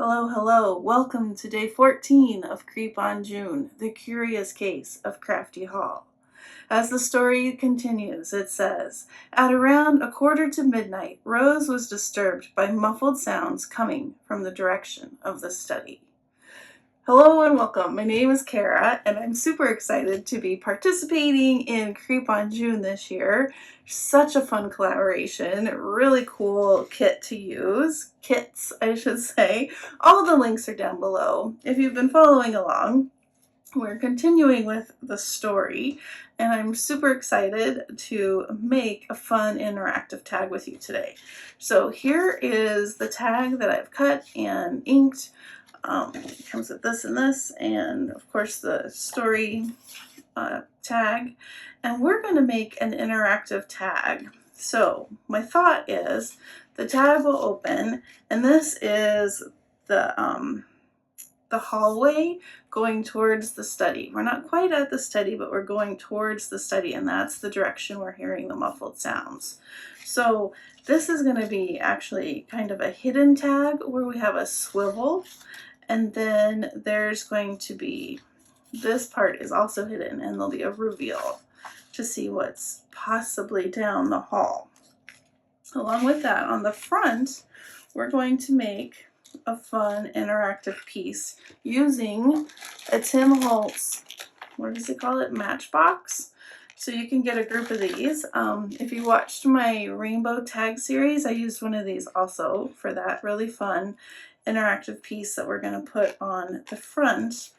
Hello, hello. Welcome to day 14 of Creep on June, the curious case of Crafty Hall. As the story continues, it says, at around 1:45 Rose was disturbed by muffled sounds coming from the direction of the study. Hello and welcome. My name is Cara, and I'm super excited to be participating in Creep on June this year. Such a fun collaboration, really cool kit to use. Kits, I should say. All the links are down below. If you've been following along, we're continuing with the story, and I'm super excited to make a fun interactive tag with you today. So here is the tag that I've cut and inked. It comes with this and this, and of course the story tag, and we're going to make an interactive tag. So my thought is the tag will open, and this is the hallway going towards the study. We're not quite at the study, but we're going towards the study, and that's the direction we're hearing the muffled sounds. So this is going to be actually kind of a hidden tag where we have a swivel, and then there's going to be, this part is also hidden, and there'll be a reveal to see what's possibly down the hall. Along with that, on the front, we're going to make a fun interactive piece using a Tim Holtz, what does he call it, matchbox. So you can get a group of these. If you watched my rainbow tag series, I used one of these also for that really fun interactive piece that we're going to put on the front,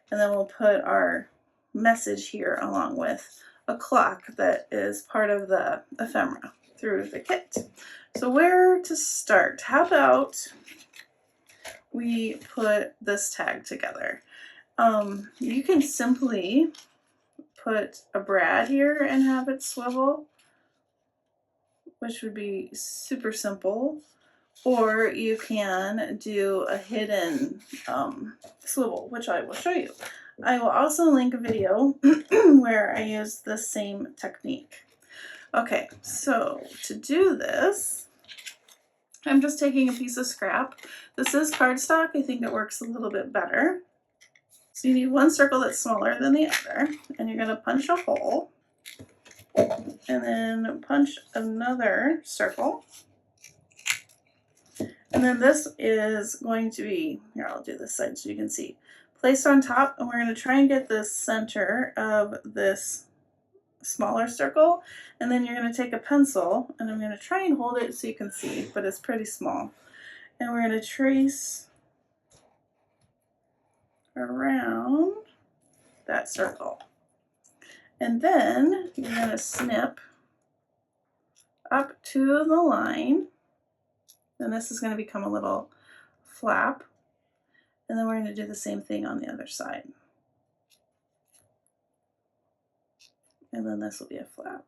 and then we'll put our message here along with a clock that is part of the ephemera through the kit. So where to start? How about we put this tag together? You can simply put a brad here and have it swivel, which would be super simple. Or you can do a hidden swivel, which I will show you. I will also link a video where I use the same technique. Okay, so to do this, I'm just taking a piece of scrap. This is cardstock. I think it works a little bit better. So you need one circle that's smaller than the other, and you're going to punch a hole, and then punch another circle. And then this is going to be, here, I'll do this side so you can see, placed on top, and we're going to try and get the center of this smaller circle, and then you're going to take a pencil, and I'm going to try and hold it so you can see, but it's pretty small, and we're going to trace around that circle, and then you're going to snip up to the line, and this is going to become a little flap, and then we're going to do the same thing on the other side. And then this will be a flap.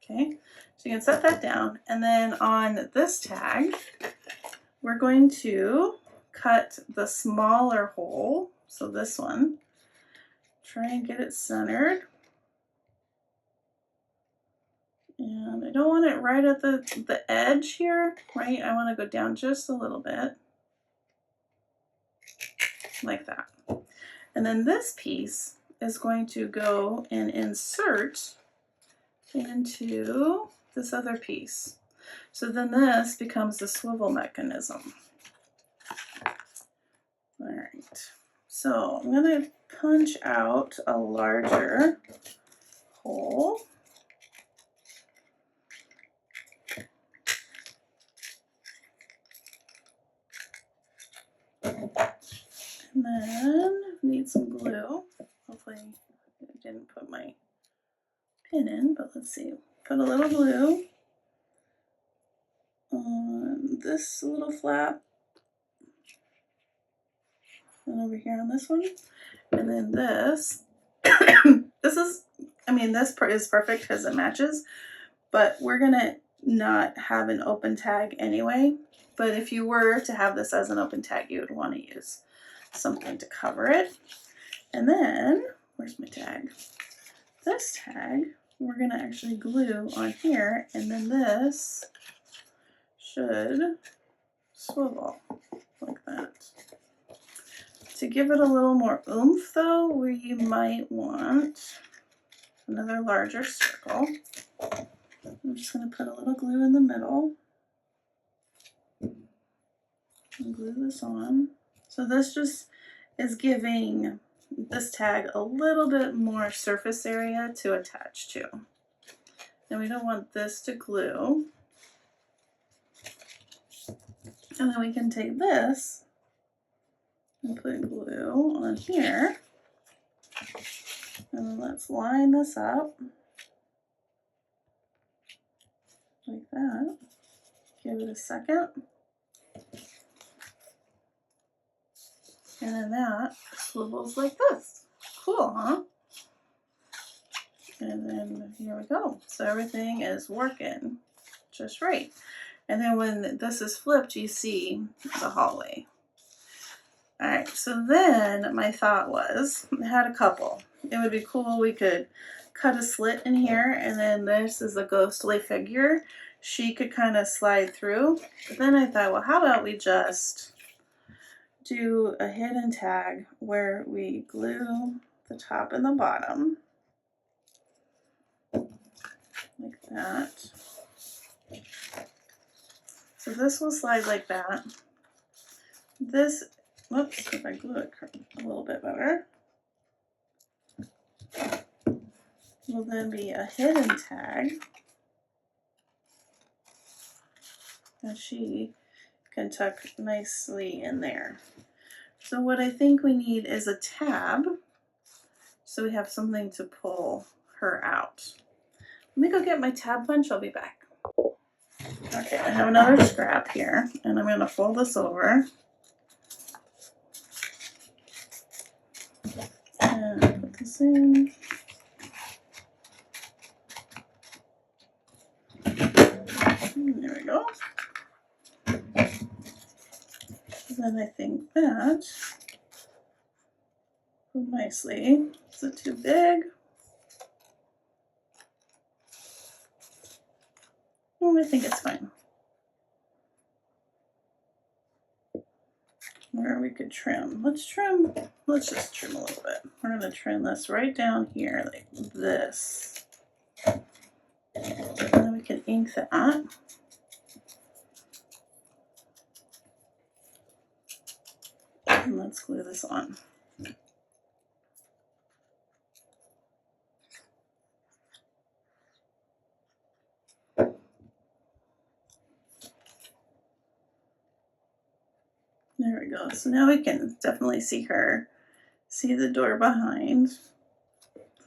Okay, so you can set that down, and then on this tag, we're going to cut the smaller hole, so this one, try and get it centered. And I don't want it right at the edge here, right? I want to go down just a little bit, like that. And then this piece is going to go and insert into this other piece. So then this becomes the swivel mechanism. All right, so I'm going to punch out a larger hole. And then need some glue. Hopefully I didn't put my pin in, but let's see. Put a little glue on this little flap, and over here on this one, and then this. This is, I mean, this part is perfect because it matches, but we're gonna not have an open tag anyway. But if you were to have this as an open tag, you would want to use something to cover it. And then, where's my tag? This tag, we're gonna actually glue on here, and then this should swivel. like that. To give it a little more oomph though, we might want another larger circle. I'm just going to put a little glue in the middle and glue this on. So this just is giving this tag a little bit more surface area to attach to. And we don't want this to glue. And then we can take this and put glue on here. And then let's line this up like that. Give it a second. And then that swivels like this. Cool, huh? And then here we go. So everything is working just right. And then when this is flipped, you see the hallway. All right, so then my thought was, I had a couple. It would be cool, we could cut a slit in here, and then this is a ghostly figure. She could kind of slide through. But then I thought, well, how about we just do a hidden tag where we glue the top and the bottom like that. So this will slide like that. This, whoops, if I glue it a little bit better, will then be a hidden tag. And she can tuck nicely in there. So what I think we need is a tab, so we have something to pull her out. Let me go get my tab punch, I'll be back. Okay, I have another scrap here, and I'm going to fold this over and put this in. There we go. Then I think that will nicely. Is it too big? Oh, I think it's fine. Where we could trim. Let's just trim a little bit. We're going to trim this right down here like this. And then we can ink that. And let's glue this on. There we go. So now we can definitely see her, see the door behind.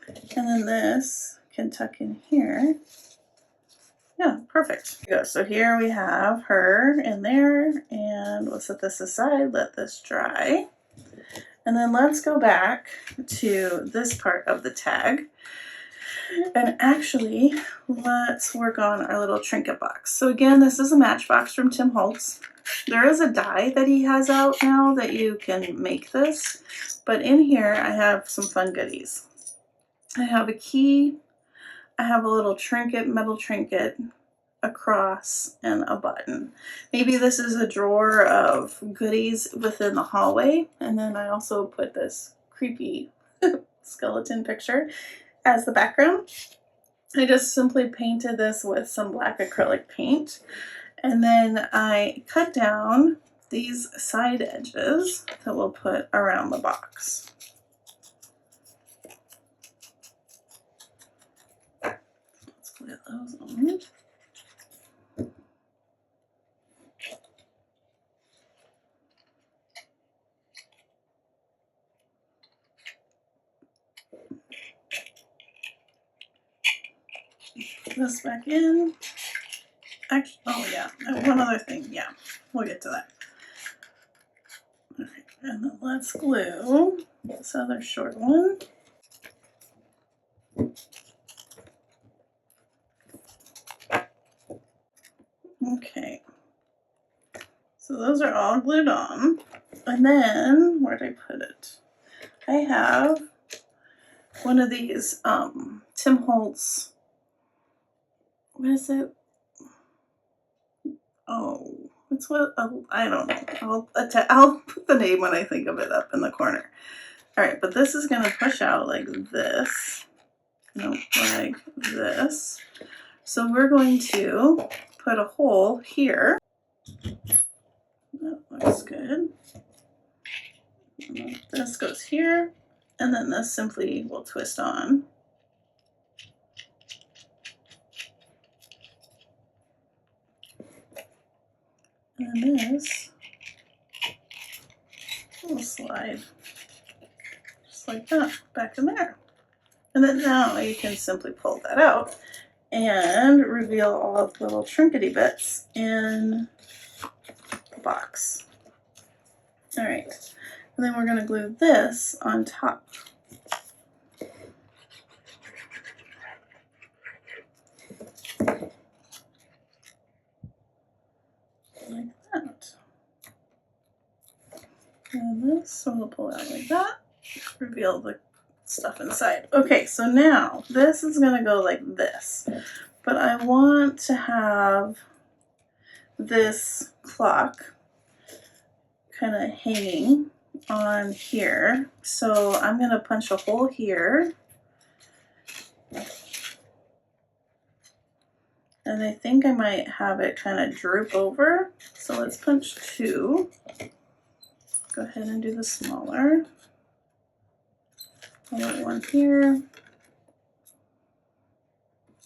And then this can tuck in here. Yeah, perfect. There we go. So here we have her in there, and we'll set this aside, let this dry. And then let's go back to this part of the tag. And actually, let's work on our little trinket box. So again, this is a Matchbox from Tim Holtz. There is a die that he has out now that you can make this. But in here, I have some fun goodies. I have a key. I have a little trinket, metal trinket, a cross, and a button. Maybe this is a drawer of goodies within the hallway. And then I also put this creepy skeleton picture as the background. I just simply painted this with some black acrylic paint. And then I cut down these side edges that we'll put around the box. Let's glue those on. Put this back in. Actually, oh yeah, one other thing. Yeah, we'll get to that. All right, and then let's glue this other short one. Okay, so those are all glued on. And then, where'd I put it? I have one of these Tim Holtz, what is it? Oh, That's what, I don't know. I'll put the name when I think of it up in the corner. All right, but this is going to push out like this. No, like this. So we're going to put a hole here. That looks good. This goes here, and then this simply will twist on. And this will slide just like that back in there. And then now you can simply pull that out and reveal all of the little trinkety bits in the box. All right, and then we're going to glue this on top. Like that. And this we'll pull out like that, reveal the stuff inside. Okay, so now this is going to go like this, but I want to have this clock kind of hanging on here. So I'm going to punch a hole here. And I think I might have it kind of droop over. So let's punch 2. Go ahead and do the smaller. I want one here.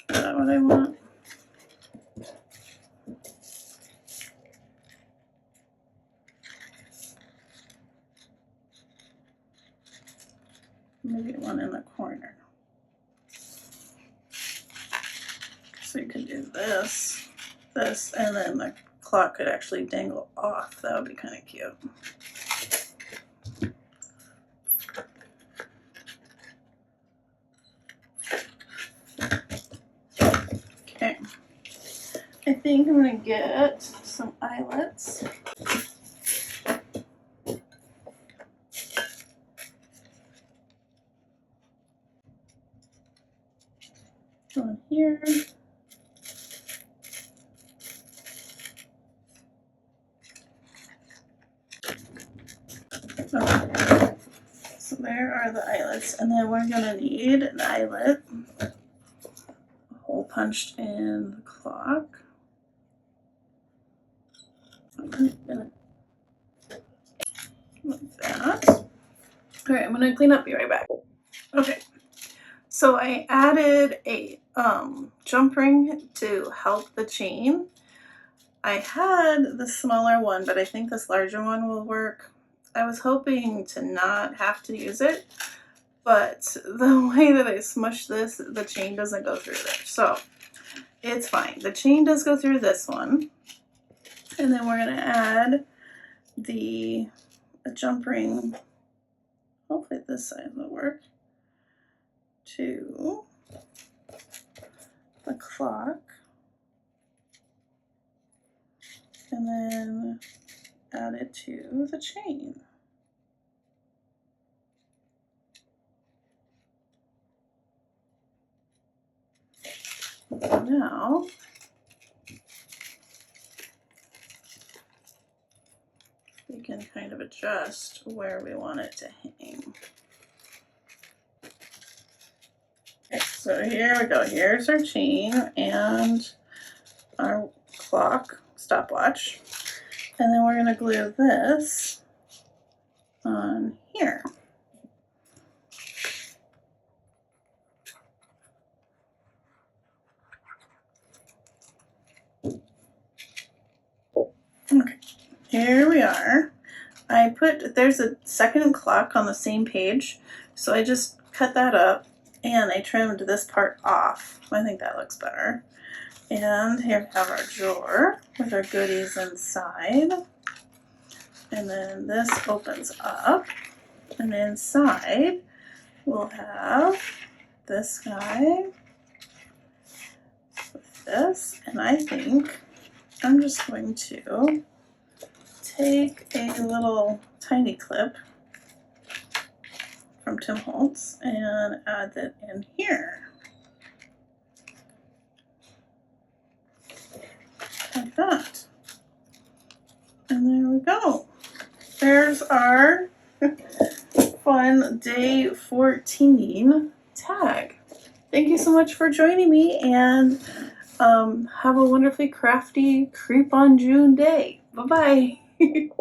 Is that what I want? Maybe one in the corner. So you could do this, this, and then the clock could actually dangle off. That would be kind of cute. Okay. I think I'm going to get some eyelets. One here. Okay. So there are the eyelets, and then we're going to need an eyelet, a hole punched in the clock. Like that. All right, I'm going to clean up, be right back. Okay, so I added a jump ring to help the chain. I had the smaller one, but I think this larger one will work. I was hoping to not have to use it, but the way that I smushed this, the chain doesn't go through there. So it's fine. The chain does go through this one. And then we're going to add the jump ring, hopefully this side will work, to the clock. And then add it to the chain. Now, we can kind of adjust where we want it to hang. Okay, so here we go. Here's our chain and our clock stopwatch. And then we're going to glue this on here. Okay, here we are. There's a second clock on the same page, so I just cut that up and I trimmed this part off. I think that looks better. And here we have our drawer with our goodies inside. And then this opens up, and inside we'll have this guy with this, and I think I'm just going to take a little tiny clip from Tim Holtz and add that in here. Like that. And there we go. There's our fun day 14 tag. Thank you so much for joining me, and have a wonderfully crafty Creep on June day. Bye-bye.